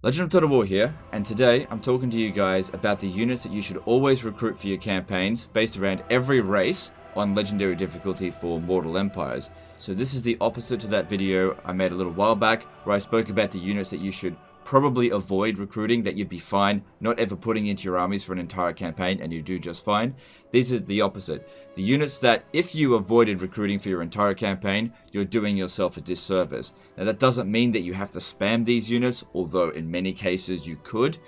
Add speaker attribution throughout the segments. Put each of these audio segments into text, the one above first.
Speaker 1: Legend of Total War here, and today I'm talking to you guys about the units that you should always recruit for your campaigns based around every race on Legendary difficulty for Mortal Empires. So this is the opposite to that video I made a little while back where I spoke about the units that you should probably avoid recruiting, that you'd be fine not ever putting into your armies for an entire campaign and you do just fine. This is the opposite. The units that if you avoided recruiting for your entire campaign, you're doing yourself a disservice. Now that doesn't mean that you have to spam these units, although in many cases you could.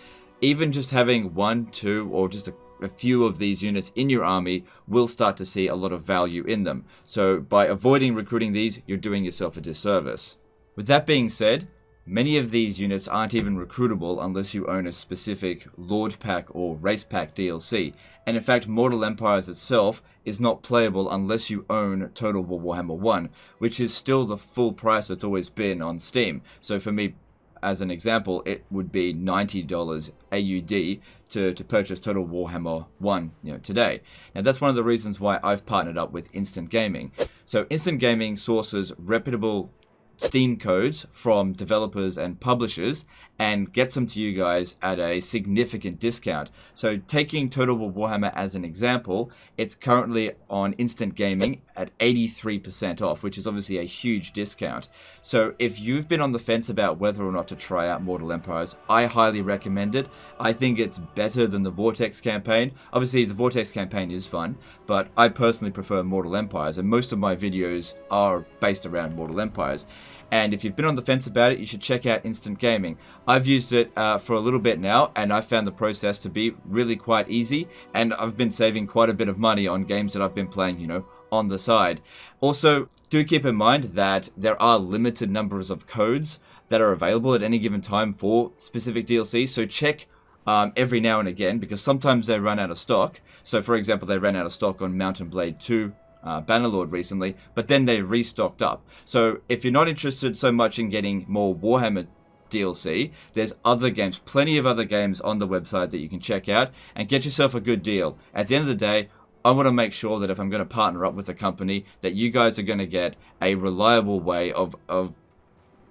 Speaker 1: Even just having one, two, or just a few of these units in your army will start to see a lot of value in them. So by avoiding recruiting these, you're doing yourself a disservice. With that being said, many of these units aren't even recruitable unless you own a specific Lord Pack or Race Pack DLC. And in fact, Mortal Empires itself is not playable unless you own Total War Warhammer 1, which is still the full price it's always been on Steam. So for me, as an example, it would be $90 AUD to purchase Total Warhammer 1 today. Now that's one of the reasons why I've partnered up with Instant Gaming. So Instant Gaming sources reputable Steam codes from developers and publishers and gets them to you guys at a significant discount. So taking Total War Warhammer as an example, it's currently on Instant Gaming at 83% off, which is obviously a huge discount. So if you've been on the fence about whether or not to try out Mortal Empires, I highly recommend it. I think it's better than the Vortex campaign. Obviously the Vortex campaign is fun, but I personally prefer Mortal Empires, and most of my videos are based around Mortal Empires. And if you've been on the fence about it, you should check out Instant Gaming. I've used it for a little bit now, and I found the process to be really quite easy, and I've been saving quite a bit of money on games that I've been playing, on the side. Also, do keep in mind that there are limited numbers of codes that are available at any given time for specific DLC, so check every now and again, because sometimes they run out of stock. So for example, they ran out of stock on Mountain Blade 2 Bannerlord recently, but then they restocked up. So if you're not interested so much in getting more Warhammer DLC, there's other games, plenty of other games on the website that you can check out and get yourself a good deal. At the end of the day, I want to make sure that if I'm going to partner up with a company, that you guys are going to get a reliable way of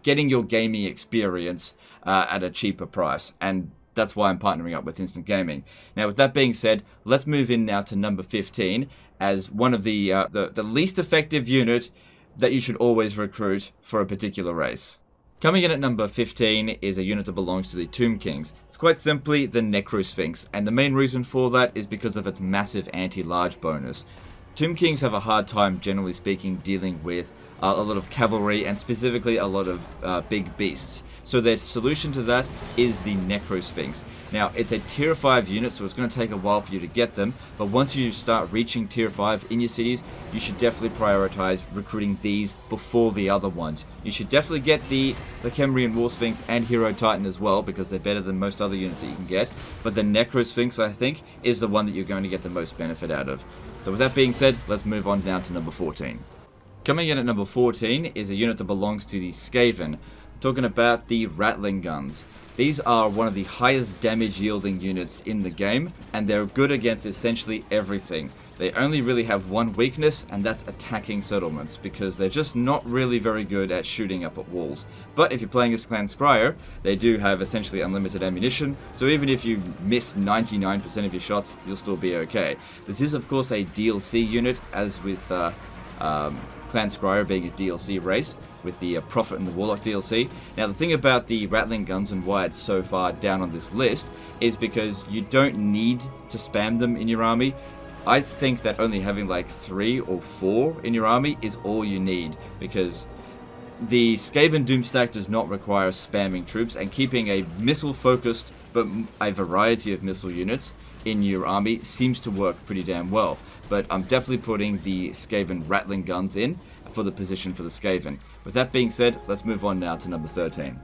Speaker 1: getting your gaming experience at a cheaper price. And that's why I'm partnering up with Instant Gaming. Now, with that being said, let's move in now to number 15 as one of the least effective unit that you should always recruit for a particular race. Coming in at number 15 is a unit that belongs to the Tomb Kings. It's quite simply the Necrofex, and the main reason for that is because of its massive anti-large bonus. Tomb Kings have a hard time, generally speaking, dealing with a lot of cavalry and specifically a lot of big beasts. So their solution to that is the Necrofex. Now, it's a tier 5 unit, so it's going to take a while for you to get them, but once you start reaching tier 5 in your cities, you should definitely prioritize recruiting these before the other ones. You should definitely get the Khemrian War Sphinx and Hero Titan as well, because they're better than most other units that you can get, but the Necrofex, I think, is the one that you're going to get the most benefit out of. So with that being said, let's move on down to number 14. Coming in at number 14 is a unit that belongs to the Skaven. I'm talking about the Rattling Guns. These are one of the highest damage yielding units in the game, and they're good against essentially everything. They only really have one weakness, and that's attacking settlements, because they're just not really very good at shooting up at walls. But if you're playing as Clan Scryer, they do have essentially unlimited ammunition, so even if you miss 99% of your shots, you'll still be okay. This is of course a DLC unit, as with Clan Scryer being a DLC race, with the Prophet and the Warlock DLC. Now the thing about the Rattling Guns and why it's so far down on this list is because you don't need to spam them in your army. I think that only having like 3 or 4 in your army is all you need, because the Skaven Doomstack does not require spamming troops, and keeping a missile-focused but a variety of missile units in your army seems to work pretty damn well. But I'm definitely putting the Skaven Rattling Guns in for the position for the Skaven. With that being said, let's move on now to number 13.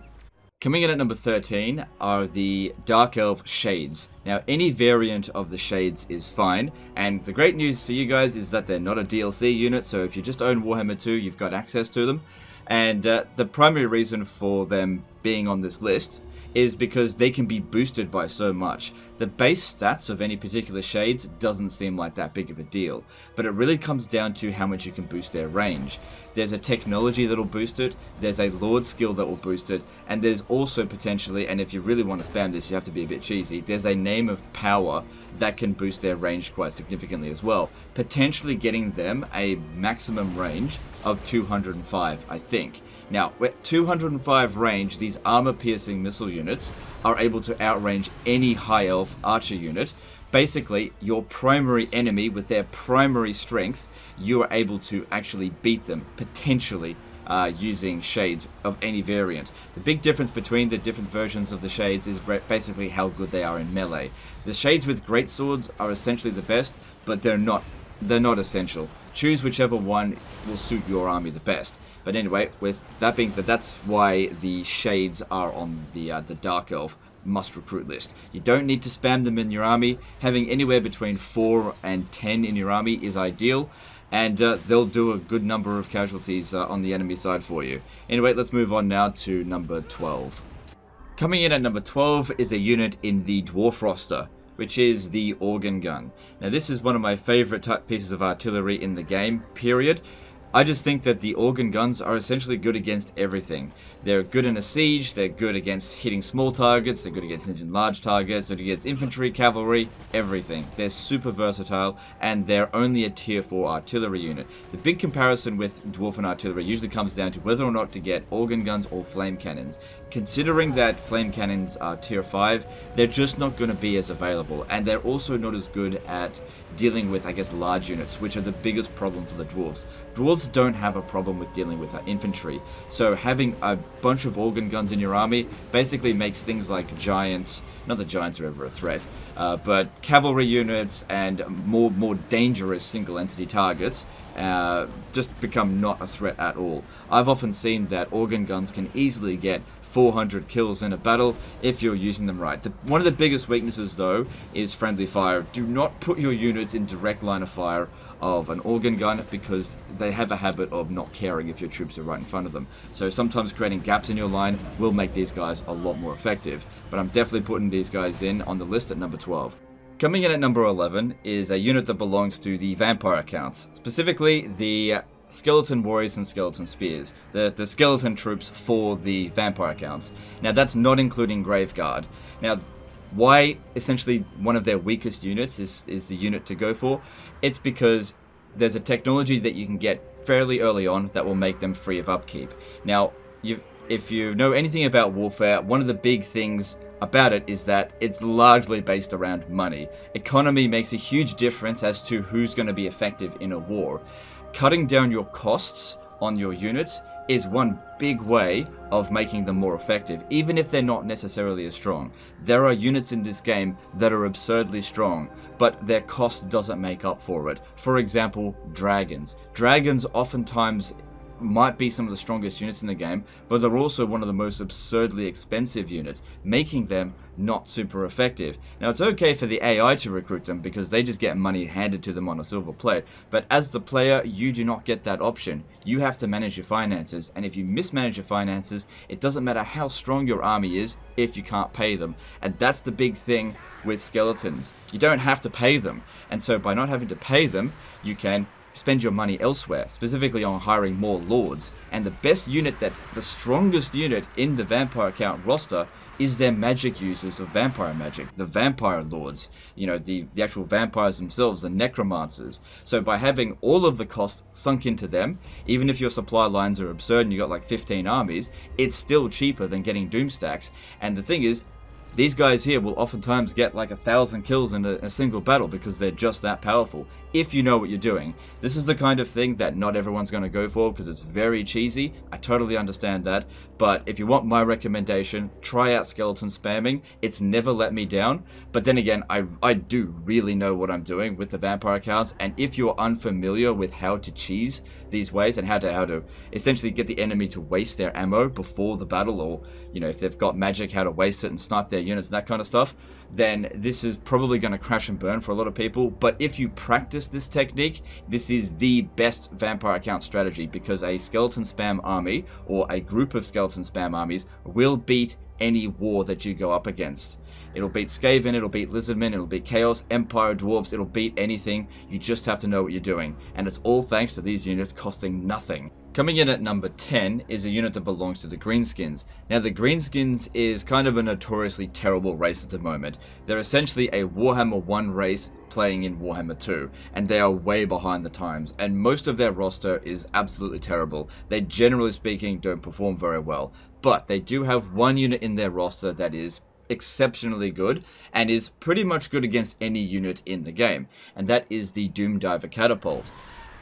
Speaker 1: Coming in at number 13 are the Dark Elf Shades. Now, any variant of the Shades is fine, and the great news for you guys is that they're not a DLC unit, so if you just own Warhammer 2, you've got access to them. And the primary reason for them being on this list is because they can be boosted by so much. The base stats of any particular shades doesn't seem like that big of a deal, but it really comes down to how much you can boost their range. There's a technology that'll boost it, there's a Lord skill that will boost it, and there's also potentially, and if you really want to spam this, you have to be a bit cheesy, there's a name of power that can boost their range quite significantly as well, potentially getting them a maximum range of 205, I think. Now, with 205 range, these armor-piercing missile units are able to outrange any high elf archer unit. Basically, your primary enemy with their primary strength, you are able to actually beat them, potentially, using shades of any variant. The big difference between the different versions of the shades is basically how good they are in melee. The shades with great swords are essentially the best, but they're not essential. Choose whichever one will suit your army the best. But anyway, with that being said, that's why the shades are on the Dark Elf must recruit list. You don't need to spam them in your army. Having anywhere between 4 and 10 in your army is ideal, and they'll do a good number of casualties on the enemy side for you. Anyway, let's move on now to number 12. Coming in at number 12 is a unit in the Dwarf roster, which is the Organ Gun. Now this is one of my favorite pieces of artillery in the game, period. I just think that the organ guns are essentially good against everything. They're good in a siege, they're good against hitting small targets, they're good against hitting large targets, they're good against infantry, cavalry, everything. They're super versatile, and they're only a tier 4 artillery unit. The big comparison with dwarven artillery usually comes down to whether or not to get organ guns or flame cannons. Considering that flame cannons are tier 5, they're just not going to be as available, and they're also not as good at dealing with, I guess, large units, which are the biggest problem for the dwarves. Dwarves don't have a problem with dealing with infantry, so having a bunch of organ guns in your army basically makes things like giants, not that giants are ever a threat, but cavalry units and more dangerous single entity targets just become not a threat at all. I've often seen that organ guns can easily get 400 kills in a battle if you're using them right. One of the biggest weaknesses though is friendly fire. Do not put your units in direct line of fire of an organ gun because they have a habit of not caring if your troops are right in front of them. So sometimes creating gaps in your line will make these guys a lot more effective. But I'm definitely putting these guys in on the list at number 12. Coming in at number 11 is a unit that belongs to the vampire accounts, specifically the skeleton warriors and skeleton spears, the skeleton troops for the vampire accounts. Now that's not including Graveguard. Now why essentially one of their weakest units is the unit to go for? It's because there's a technology that you can get fairly early on that will make them free of upkeep. Now if you know anything about warfare, one of the big things about it is that it's largely based around money. Economy makes a huge difference as to who's going to be effective in a war. Cutting down your costs on your units is one big way of making them more effective, even if they're not necessarily as strong. There are units in this game that are absurdly strong, but their cost doesn't make up for it. For example, dragons. Dragons oftentimes might be some of the strongest units in the game, but they're also one of the most absurdly expensive units, making them not super effective. Now it's okay for the AI to recruit them because they just get money handed to them on a silver plate, but as the player you do not get that option. You have to manage your finances, and if you mismanage your finances, it doesn't matter how strong your army is if you can't pay them. And that's the big thing with skeletons. You don't have to pay them, and so by not having to pay them, you can spend your money elsewhere, specifically on hiring more lords. And the best unit, the strongest unit in the vampire account roster is their magic users of vampire magic, the vampire lords, you know, the actual vampires themselves, the necromancers. So by having all of the cost sunk into them, even if your supply lines are absurd and you got like 15 armies, it's still cheaper than getting doom stacks. And the thing is, these guys here will oftentimes get like 1,000 kills in a single battle because they're just that powerful, if you know what you're doing. This is the kind of thing that not everyone's going to go for because it's very cheesy. I totally understand that, but if you want my recommendation, try out skeleton spamming. It's never let me down, but then again, I do really know what I'm doing with the vampire accounts, and if you're unfamiliar with how to cheese these ways and how to essentially get the enemy to waste their ammo before the battle, or you know, if they've got magic, how to waste it and snipe their units and that kind of stuff, then this is probably going to crash and burn for a lot of people. But if you practice this technique, this is the best vampire account strategy, because a skeleton spam army or a group of skeleton spam armies will beat any war that you go up against. It'll beat Skaven, it'll beat Lizardmen, it'll beat Chaos, Empire, Dwarves, it'll beat anything. You just have to know what you're doing. And it's all thanks to these units costing nothing. Coming in at number 10 is a unit that belongs to the Greenskins. Now the Greenskins is kind of a notoriously terrible race at the moment. They're essentially a Warhammer 1 race playing in Warhammer 2, and they are way behind the times, and most of their roster is absolutely terrible. They generally speaking don't perform very well, but they do have one unit in their roster that is exceptionally good and is pretty much good against any unit in the game, and that is the Doomdiver Catapult.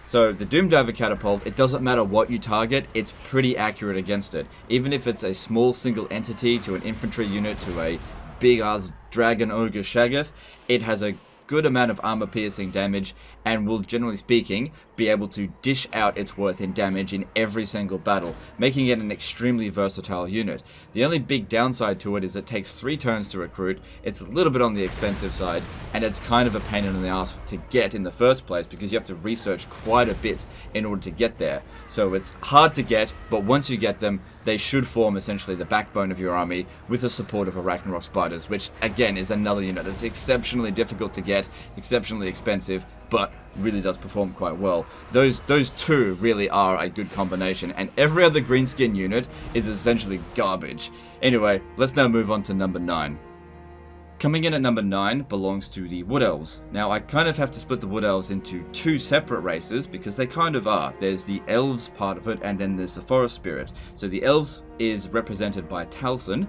Speaker 1: So the Doomdiver Catapult, it doesn't matter what you target, it's pretty accurate against it. Even if it's a small single entity to an infantry unit to a big ass dragon ogre Shaggoth, it has a good amount of armor piercing damage and will, generally speaking, be able to dish out its worth in damage in every single battle, making it an extremely versatile unit. The only big downside to it is it takes 3 turns to recruit, it's a little bit on the expensive side, and it's kind of a pain in the ass to get in the first place because you have to research quite a bit in order to get there. So it's hard to get, but once you get them, they should form essentially the backbone of your army with the support of Ragnarok Spiders, which again is another unit that's exceptionally difficult to get, exceptionally expensive, but really does perform quite well. Those two really are a good combination, and every other greenskin unit is essentially garbage. Anyway, let's now move on to number 9. Coming in at number 9 belongs to the Wood Elves. Now I kind of have to split the Wood Elves into 2 separate races because they kind of are. There's the Elves part of it and then there's the Forest Spirit. So the Elves is represented by Talson,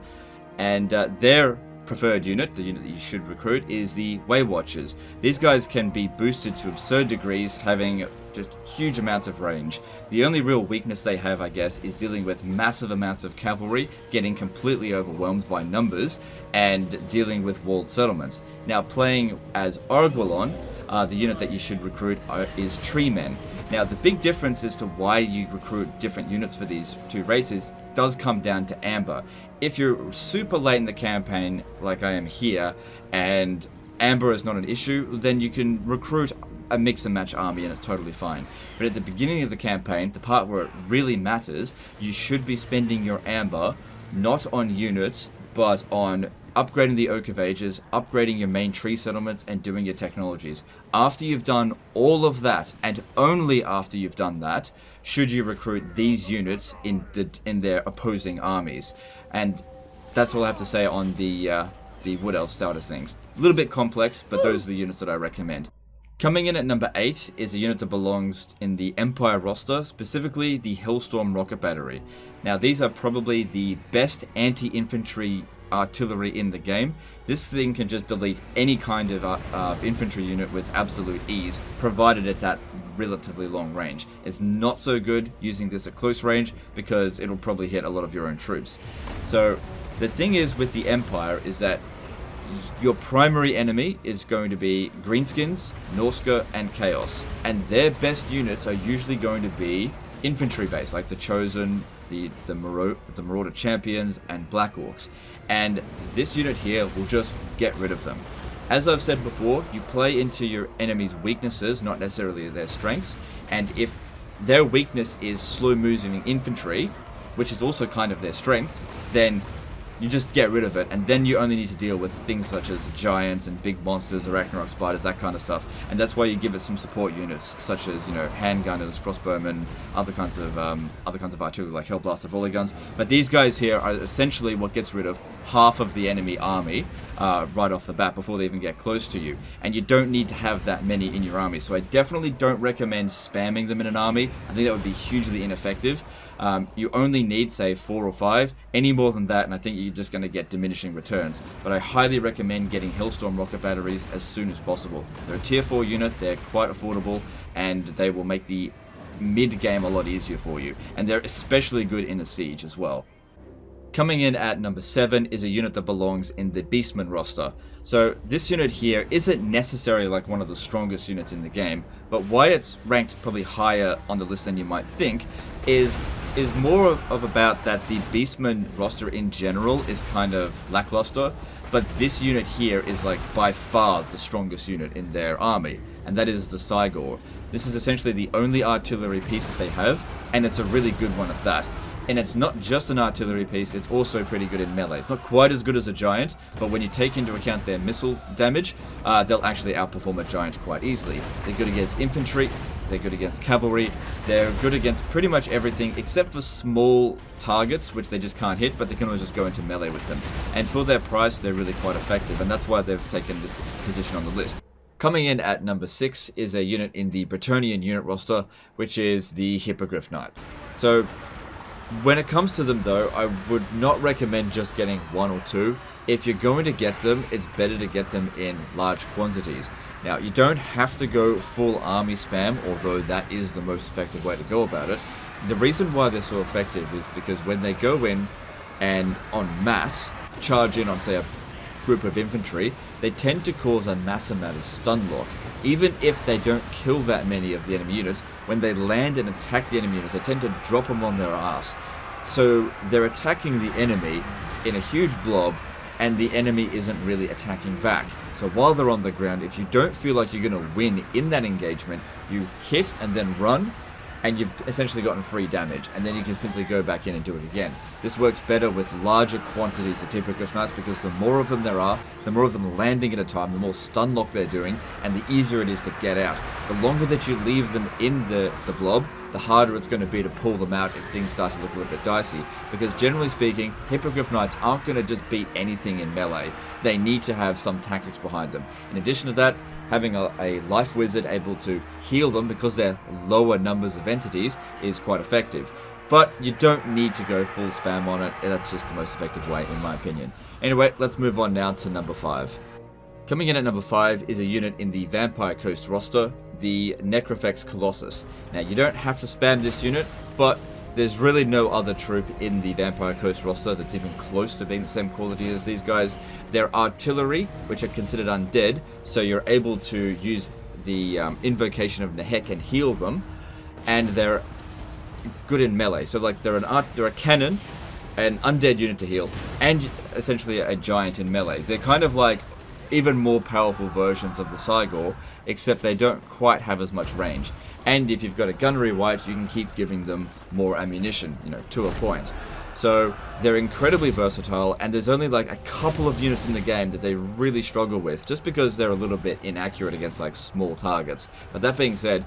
Speaker 1: and their preferred unit, the unit that you should recruit, is the Waywatchers. These guys can be boosted to absurd degrees, having just huge amounts of range. The only real weakness they have, I guess, is dealing with massive amounts of cavalry, getting completely overwhelmed by numbers, and dealing with walled settlements. Now, playing as Arguelon, the unit that you should recruit is Tree Men. Now, the big difference as to why you recruit different units for these 2 races does come down to Amber. If you're super late in the campaign, like I am here, and Amber is not an issue, then you can recruit a mix and match army and it's totally fine. But at the beginning of the campaign, the part where it really matters, you should be spending your Amber not on units, but on upgrading the Oak of Ages, upgrading your main tree settlements, and doing your technologies. After you've done all of that, and only after you've done that, should you recruit these units in their opposing armies. And that's all I have to say on the Wood Elf side of things. A little bit complex, but those are the units that I recommend. Coming in at number 8 is a unit that belongs in the Empire roster, specifically the Hellstorm Rocket Battery. Now these are probably the best anti-infantry artillery in the game. This thing can just delete any kind of infantry unit with absolute ease, provided it's at relatively long range. It's not so good using this at close range because it'll probably hit a lot of your own troops. So the thing is with the Empire is that your primary enemy is going to be Greenskins, Norska, and Chaos, and their best units are usually going to be infantry based, like the Chosen, the Marauder Champions, and Black Orcs. And this unit here will just get rid of them. As I've said before, you play into your enemy's weaknesses, not necessarily their strengths, and if their weakness is slow moving infantry, which is also kind of their strength, then you just get rid of it, and then you only need to deal with things such as giants and big monsters, Ragnarok Spiders, that kind of stuff. And that's why you give it some support units, such as, you know, handgunners, crossbowmen, other kinds of artillery like Hellblaster volley guns. But these guys here are essentially what gets rid of half of the enemy army right off the bat before they even get close to you. And you don't need to have that many in your army, so I definitely don't recommend spamming them in an army. I think that would be hugely ineffective. You only need, say, 4 or 5. Any more than that, and I think you're just going to get diminishing returns. But I highly recommend getting Hellstorm rocket batteries as soon as possible. They're a tier 4 unit, they're quite affordable, and they will make the mid-game a lot easier for you. And they're especially good in a siege as well. Coming in at number 7 is a unit that belongs in the Bassman roster. So this unit here isn't necessarily like one of the strongest units in the game, but why it's ranked probably higher on the list than you might think is more of about that the Bassman roster in general is kind of lackluster, but this unit here is like by far the strongest unit in their army, and that is the Cygor. This is essentially the only artillery piece that they have, and it's a really good one at that. And it's not just an artillery piece, it's also pretty good in melee. It's not quite as good as a giant, but when you take into account their missile damage, they'll actually outperform a giant quite easily. They're good against infantry, they're good against cavalry, they're good against pretty much everything except for small targets, which they just can't hit, but they can always just go into melee with them. And for their price, they're really quite effective, and that's why they've taken this position on the list. Coming in at number 6 is a unit in the Bretonnian unit roster, which is the Hippogriff Knight. So, when it comes to them though, I would not recommend just getting 1 or 2. If you're going to get them, it's better to get them in large quantities. Now, you don't have to go full army spam, although that is the most effective way to go about it. The reason why they're so effective is because when they go in and en masse charge in on, say, a group of infantry, they tend to cause a mass amount of stun lock. Even if they don't kill that many of the enemy units, when they land and attack the enemy units, they tend to drop them on their ass. So they're attacking the enemy in a huge blob, and the enemy isn't really attacking back. So while they're on the ground, if you don't feel like you're going to win in that engagement, you hit and then run, and you've essentially gotten free damage, and then you can simply go back in and do it again. This works better with larger quantities of Hippogriff Knights because the more of them there are, the more of them landing at a time, the more stun lock they're doing, and the easier it is to get out. The longer that you leave them in the blob, the harder it's going to be to pull them out if things start to look a little bit dicey. Because generally speaking, Hippogriff Knights aren't going to just beat anything in melee. They need to have some tactics behind them. In addition to that, having a life wizard able to heal them because they're lower numbers of entities is quite effective. But you don't need to go full spam on it. That's just the most effective way, in my opinion. Anyway, let's move on now to number 5. Coming in at number 5 is a unit in the Vampire Coast roster, the Necrofex Colossus. Now, you don't have to spam this unit, but there's really no other troop in the Vampire Coast roster that's even close to being the same quality as these guys. They're artillery, which are considered undead, so you're able to use the invocation of Nehek and heal them, and they're good in melee. So like they're a cannon, an undead unit to heal, and essentially a giant in melee. They're kind of like even more powerful versions of the Cygor, except they don't quite have as much range. And if you've got a gunnery wight, you can keep giving them more ammunition, to a point. So they're incredibly versatile, and there's only like a couple of units in the game that they really struggle with, just because they're a little bit inaccurate against like small targets. But that being said,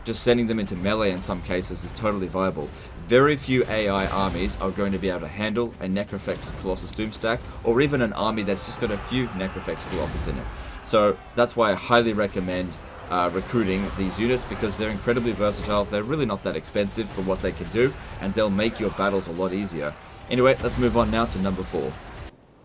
Speaker 1: just sending them into melee in some cases is totally viable. Very few AI armies are going to be able to handle a Necrofex Colossus Doomstack, or even an army that's just got a few Necrofex Colossus in it. So that's why I highly recommend recruiting these units, because they're incredibly versatile, they're really not that expensive for what they can do, and they'll make your battles a lot easier. Anyway, let's move on now to number 4.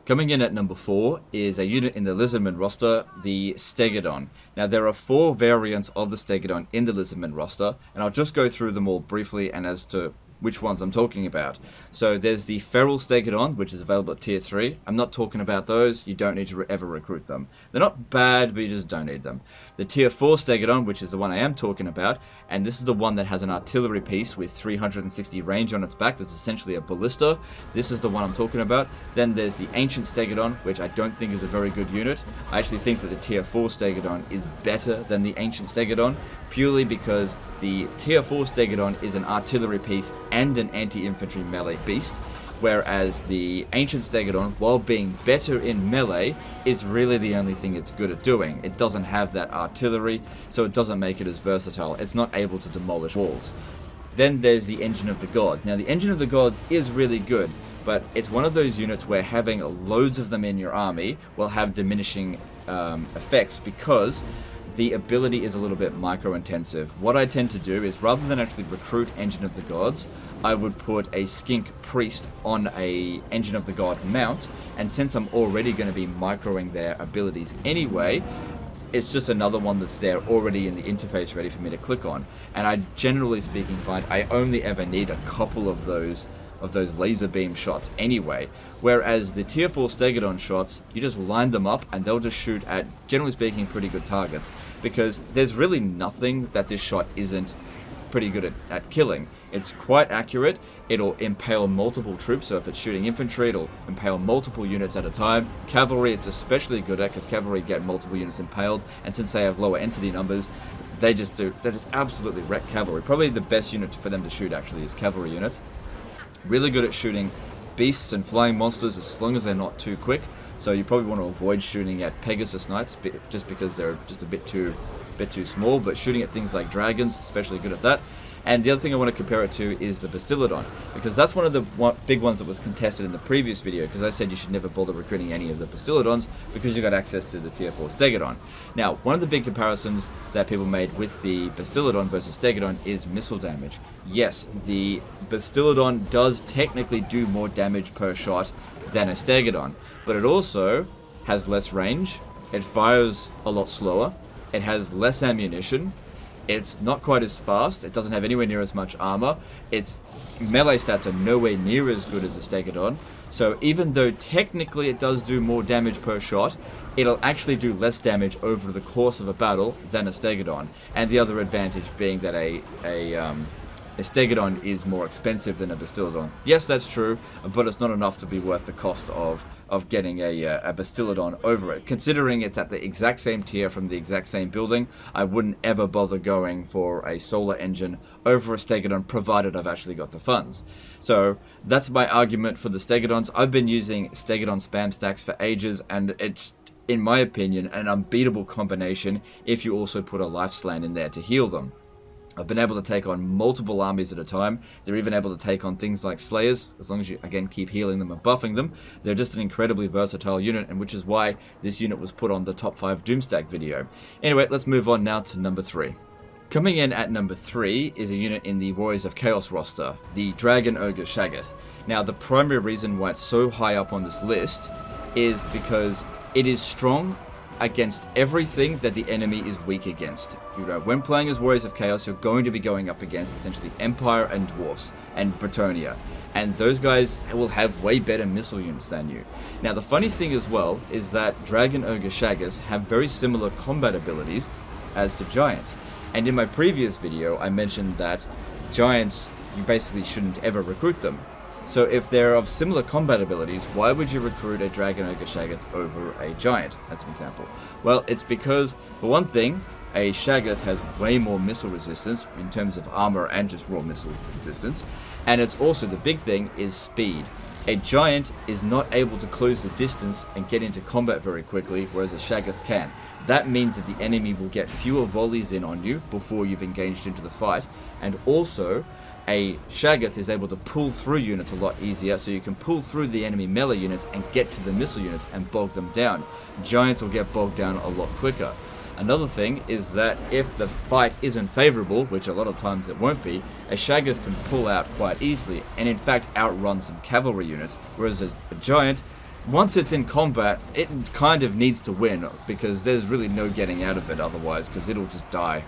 Speaker 1: Coming in at number 4 is a unit in the Lizardman roster, the Staggered On. Now, there are 4 variants of the Staggered On in the Lizardman roster, and I'll just go through them all briefly and as to which ones I'm talking about. So there's the Feral Staggered On, which is available at tier 3. I'm not talking about those. You don't need to ever recruit them. They're not bad, but you just don't need them. The tier 4 Staggered On, which is the one I am talking about, and this is the one that has an artillery piece with 360 range on its back. That's essentially a ballista. This is the one I'm talking about. Then there's the Ancient Staggered On, which I don't think is a very good unit. I actually think that the tier 4 Staggered On is better than the Ancient Staggered On, purely because the tier 4 Staggered On is an artillery piece and an anti-infantry melee beast, whereas the Ancient Staggered On, while being better in melee, is really the only thing it's good at doing. It doesn't have that artillery, so it doesn't make it as versatile. It's not able to demolish walls. Then there's the Engine of the Gods. Now, the Engine of the Gods is really good, but it's one of those units where having loads of them in your army will have diminishing effects, because the ability is a little bit micro-intensive. What I tend to do is, rather than actually recruit Engine of the Gods, I would put a Skink Priest on a Engine of the God mount, and since I'm already going to be microing their abilities anyway, it's just another one that's there already in the interface ready for me to click on. And I, generally speaking, find I only ever need a couple of those laser beam shots anyway, whereas the tier 4 Staggered On shots, you just line them up and they'll just shoot at, generally speaking, pretty good targets, because there's really nothing that this shot isn't pretty good at killing. It's quite accurate. It'll impale multiple troops, so if it's shooting infantry, it'll impale multiple units at a time. Cavalry, it's especially good at, because cavalry get multiple units impaled, and since they have lower entity numbers, they just absolutely wreck cavalry. Probably the best unit for them to shoot, actually, is cavalry units. Really good at shooting beasts and flying monsters as long as they're not too quick. So you probably want to avoid shooting at Pegasus Knights just because they're just a bit too small, but shooting at things like dragons, especially good at that. And the other thing I want to compare it to is the Bastiladon, because that's one of the big ones that was contested in the previous video, because I said you should never bother recruiting any of the Bastiladons because you got access to the tier 4 Staggered On. Now, one of the big comparisons that people made with the Bastiladon versus Staggered On is missile damage. Yes, the Bastiladon does technically do more damage per shot than a Staggered On, but it also has less range, it fires a lot slower, it has less ammunition, it's not quite as fast, it doesn't have anywhere near as much armor, its melee stats are nowhere near as good as a Staggered On, so even though technically it does do more damage per shot, it'll actually do less damage over the course of a battle than a Staggered On. And the other advantage being that a Staggered On is more expensive than a Bastiladon. Yes, that's true, but it's not enough to be worth the cost of getting a Bastiladon over it. Considering it's at the exact same tier from the exact same building, I wouldn't ever bother going for a solar engine over a Staggered On, provided I've actually got the funds. So that's my argument for the Staggered Ons. I've been using Staggered On spam stacks for ages, and it's, in my opinion, an unbeatable combination if you also put a life slant in there to heal them. I've been able to take on multiple armies at a time. They're even able to take on things like Slayers, as long as you, again, keep healing them and buffing them. They're just an incredibly versatile unit, and which is why this unit was put on the top 5 Doomstack video. Anyway, let's move on now to number 3. Coming in at number 3 is a unit in the Warriors of Chaos roster, the Dragon Ogre Shaggoth. Now, the primary reason why it's so high up on this list is because it is strong against everything that the enemy is weak against. You know, when playing as Warriors of Chaos, you're going to be going up against essentially Empire and Dwarfs and Bretonnia, and those guys will have way better missile units than you. Now, the funny thing as well is that Dragon Ogre Shaggoths have very similar combat abilities as to Giants, and in my previous video I mentioned that Giants, you basically shouldn't ever recruit them. So if they're of similar combat abilities, why would you recruit a Dragon Ogre Shaggoth over a Giant, as an example? Well, it's because, for one thing, a Shaggoth has way more missile resistance in terms of armor and just raw missile resistance, and it's also, the big thing is speed. A Giant is not able to close the distance and get into combat very quickly, whereas a Shaggoth can. That means that the enemy will get fewer volleys in on you before you've engaged into the fight, and also a Shaggoth is able to pull through units a lot easier, so you can pull through the enemy melee units and get to the missile units and bog them down. Giants will get bogged down a lot quicker. Another thing is that if the fight isn't favorable, which a lot of times it won't be, a Shaggoth can pull out quite easily and in fact outrun some cavalry units, whereas a Giant, once it's in combat, it kind of needs to win, because there's really no getting out of it otherwise, because it'll just die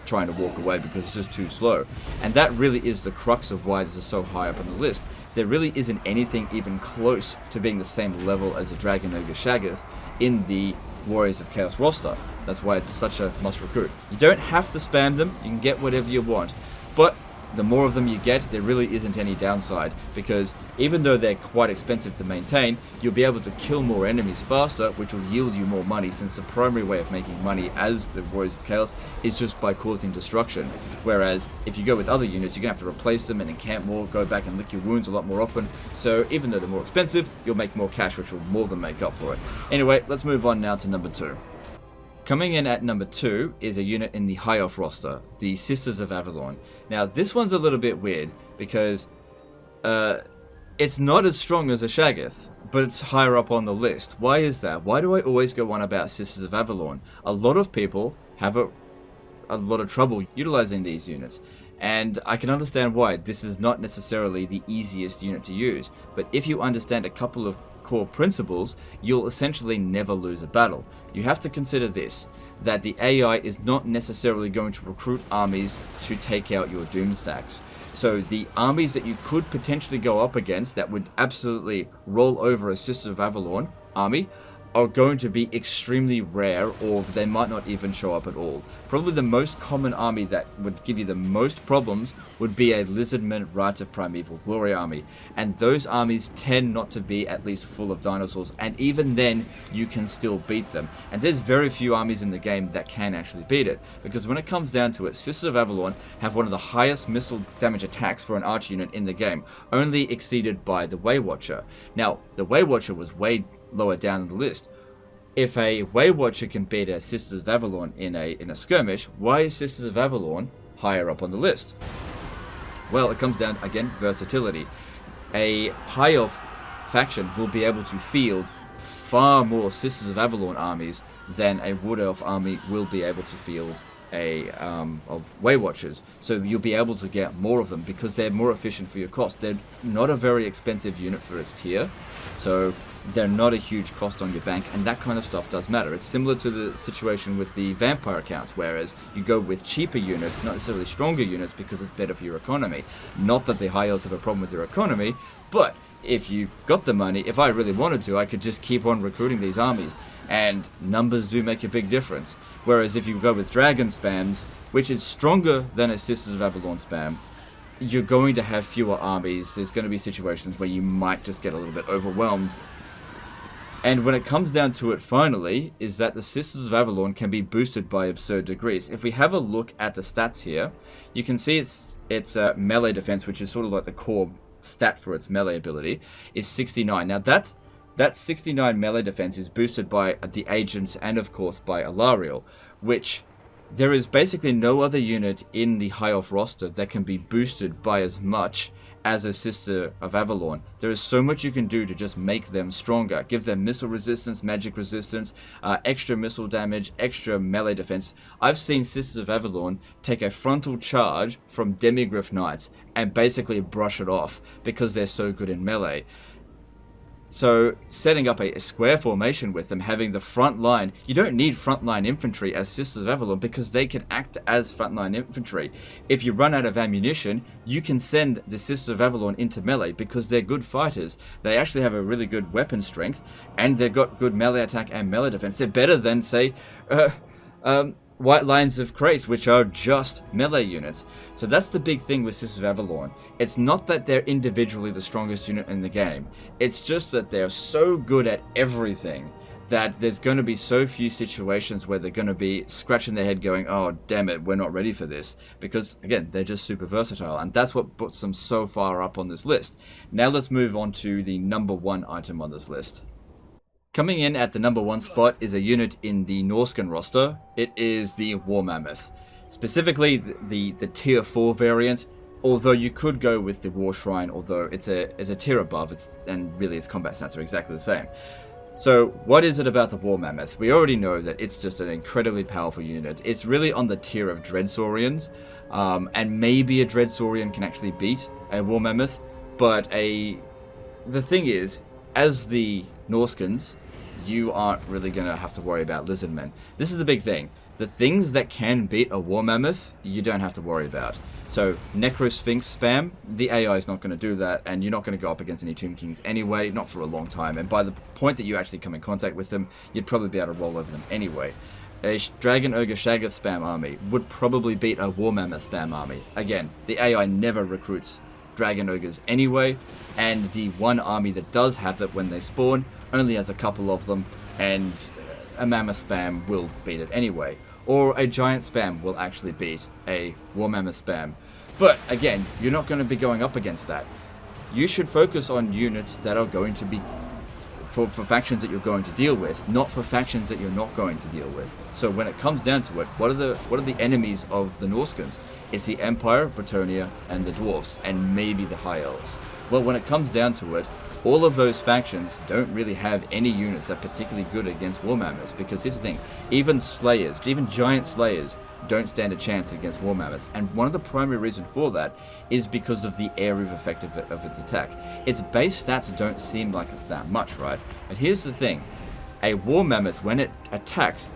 Speaker 1: trying to walk away because it's just too slow. And that really is the crux of why this is so high up on the list. There really isn't anything even close to being the same level as a Dragon Ogre Shaggoth in the Warriors of Chaos roster. That's why it's such a must recruit. You don't have to spam them, you can get whatever you want, but the more of them you get, there really isn't any downside, because even though they're quite expensive to maintain, you'll be able to kill more enemies faster, which will yield you more money, since the primary way of making money as the Warriors of Chaos is just by causing destruction. Whereas if you go with other units, you're going to have to replace them and encamp more, go back and lick your wounds a lot more often, so even though they're more expensive, you'll make more cash, which will more than make up for it. Anyway, let's move on now to number 2. Coming in at number 2 is a unit in the High Elf roster, the Sisters of Avalon. Now, this one's a little bit weird, because it's not as strong as a Shaggoth, but it's higher up on the list. Why is that? Why do I always go on about Sisters of Avalon? A lot of people have a lot of trouble utilizing these units, and I can understand why. This is not necessarily the easiest unit to use, but if you understand a couple of core principles, you'll essentially never lose a battle. You have to consider this, that the AI is not necessarily going to recruit armies to take out your Doomstacks. So the armies that you could potentially go up against that would absolutely roll over a Sister of Avalon army are going to be extremely rare, or they might not even show up at all. Probably the most common army that would give you the most problems would be a Lizardman Rite of Primeval Glory army, and those armies tend not to be at least full of dinosaurs, and even then you can still beat them. And there's very few armies in the game that can actually beat it, because when it comes down to it, Sisters of Avalon have one of the highest missile damage attacks for an archer unit in the game, only exceeded by the Waywatcher. Now, the Waywatcher was way lower down the list. If a Waywatcher can beat a Sisters of Avalon in a skirmish, why is Sisters of Avalon higher up on the list? Well, it comes down, again, versatility. A high elf faction will be able to field far more Sisters of Avalon armies than a Wood Elf army will be able to field of Waywatchers. So you'll be able to get more of them because they're more efficient for your cost. They're not a very expensive unit for its tier, so they're not a huge cost on your bank, and that kind of stuff does matter. It's similar to the situation with the vampire accounts, whereas you go with cheaper units, not necessarily stronger units, because it's better for your economy. Not that the high elves have a problem with their economy, but if you got the money, if I really wanted to, I could just keep on recruiting these armies, and numbers do make a big difference. Whereas if you go with dragon spams, which is stronger than a Sisters of Avalon spam, you're going to have fewer armies. There's going to be situations where you might just get a little bit overwhelmed. And when it comes down to it, finally, is that the Sisters of Avalon can be boosted by absurd degrees. If we have a look at the stats here, you can see its melee defense, which is sort of like the core stat for its melee ability, is 69. Now that 69 melee defense is boosted by the agents and of course by Alariel, which there is basically no other unit in the High Elf roster that can be boosted by as much as a Sister of Avalon. There is so much you can do to just make them stronger. Give them missile resistance, magic resistance, extra missile damage, extra melee defense. I've seen Sisters of Avalon take a frontal charge from Demigryph Knights and basically brush it off because they're so good in melee. So setting up a square formation with them, having the front line, you don't need frontline infantry as Sisters of Avalon because they can act as frontline infantry. If you run out of ammunition, you can send the Sisters of Avalon into melee because they're good fighters. They actually have a really good weapon strength, and they've got good melee attack and melee defense. They're better than, say, White Lions of Krace, which are just melee units. So that's the big thing with Sisters of Avalon. It's not that they're individually the strongest unit in the game. It's just that they're so good at everything that there's going to be so few situations where they're going to be scratching their head going, oh, damn it, we're not ready for this. Because, again, they're just super versatile, and that's what puts them so far up on this list. Now let's move on to the number one item on this list. Coming in at the number one spot is a unit in the Norscan roster. It is the Warmammal. Specifically, the tier 4 variant, although you could go with the War Shrine, although it's a tier above, and really its combat stats are exactly the same. So, what is it about the Warmammal? We already know that it's just an incredibly powerful unit. It's really on the tier of Dreadsaurians, and maybe a Dreadsaurian can actually beat a Warmammal, but the thing is, as the Norscans, you aren't really going to have to worry about Lizardmen. This is the big thing. The things that can beat a Warmammal, you don't have to worry about. So, Necrosphinx spam, the AI is not going to do that, and you're not going to go up against any Tomb Kings anyway, not for a long time. And by the point that you actually come in contact with them, you'd probably be able to roll over them anyway. A Dragon Ogre Shaggoth spam army would probably beat a Warmammal spam army. Again, the AI never recruits Dragon Ogres anyway, and the one army that does have it when they spawn only has a couple of them, and a Mammoth spam will beat it anyway. Or a Giant spam will actually beat a Warmammal spam. But again, you're not going to be going up against that. You should focus on units that are going to be for factions that you're going to deal with, not for factions that you're not going to deal with. So when it comes down to it, what are the enemies of the Norscans? It's the Empire, Bretonnia, and the Dwarfs, and maybe the High Elves. Well, when it comes down to it, all of those factions don't really have any units that are particularly good against Warmammals, because here's the thing, even Slayers, even Giant Slayers, don't stand a chance against Warmammals, and one of the primary reasons for that is because of the area of effect of its attack. Its base stats don't seem like it's that much, right? But here's the thing, a Warmammal, when it attacks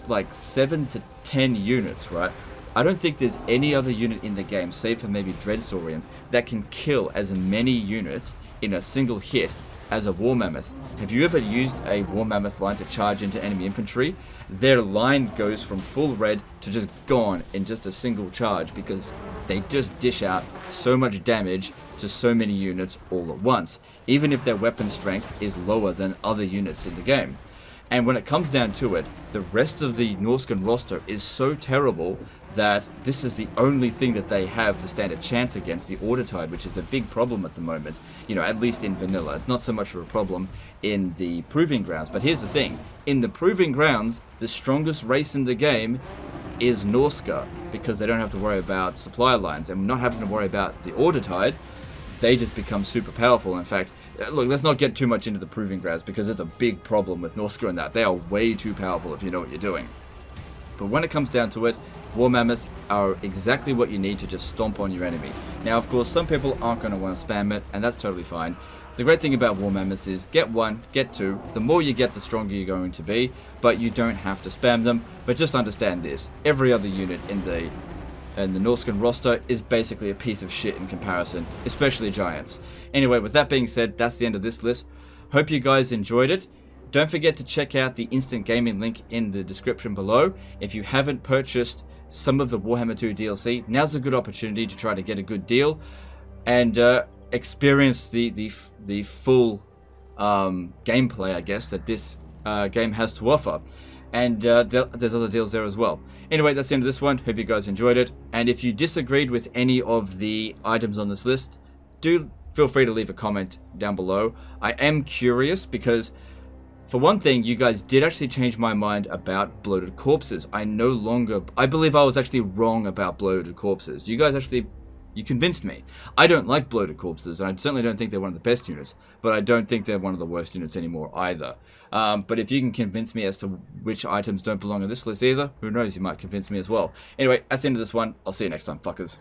Speaker 1: like 7 to 10 units, right? I don't think there's any other unit in the game, save for maybe Dreadsaurians, that can kill as many units in a single hit as a War Mammoth. Have you ever used a War Mammoth line to charge into enemy infantry? Their line goes from full red to just gone in just a single charge because they just dish out so much damage to so many units all at once, even if their weapon strength is lower than other units in the game. And when it comes down to it, the rest of the Norscan roster is so terrible that this is the only thing that they have to stand a chance against the Order-Tide, which is a big problem at the moment, you know, at least in vanilla. Not so much of a problem in the Proving Grounds, but here's the thing. In the Proving Grounds, the strongest race in the game is Norsca, because they don't have to worry about supply lines, and not having to worry about the Order-Tide, they just become super powerful. In fact, look, let's not get too much into the Proving Grounds, because it's a big problem with Norsca in that. They are way too powerful if you know what you're doing. But when it comes down to it, War Mammoths are exactly what you need to just stomp on your enemy. Now, of course, some people aren't going to want to spam it, and that's totally fine. The great thing about War Mammoths is get 1, get 2. The more you get, the stronger you're going to be, but you don't have to spam them. But just understand this, every other unit in the Norscan roster is basically a piece of shit in comparison, especially giants. Anyway, with that being said, that's the end of this list. Hope you guys enjoyed it. Don't forget to check out the Instant Gaming link in the description below. If you haven't purchased some of the Warhammer 2 DLC, now's a good opportunity to try to get a good deal and experience the full gameplay, I guess, that this game has to offer. And there's other deals there as well. Anyway, that's the end of this one. Hope you guys enjoyed it. And if you disagreed with any of the items on this list, do feel free to leave a comment down below. I am curious because, for one thing, you guys did actually change my mind about bloated corpses. I believe I was actually wrong about bloated corpses. You guys actually, you convinced me. I don't like bloated corpses, and I certainly don't think they're one of the best units, but I don't think they're one of the worst units anymore either. But if you can convince me as to which items don't belong on this list either, who knows, you might convince me as well. Anyway, that's the end of this one. I'll see you next time, fuckers.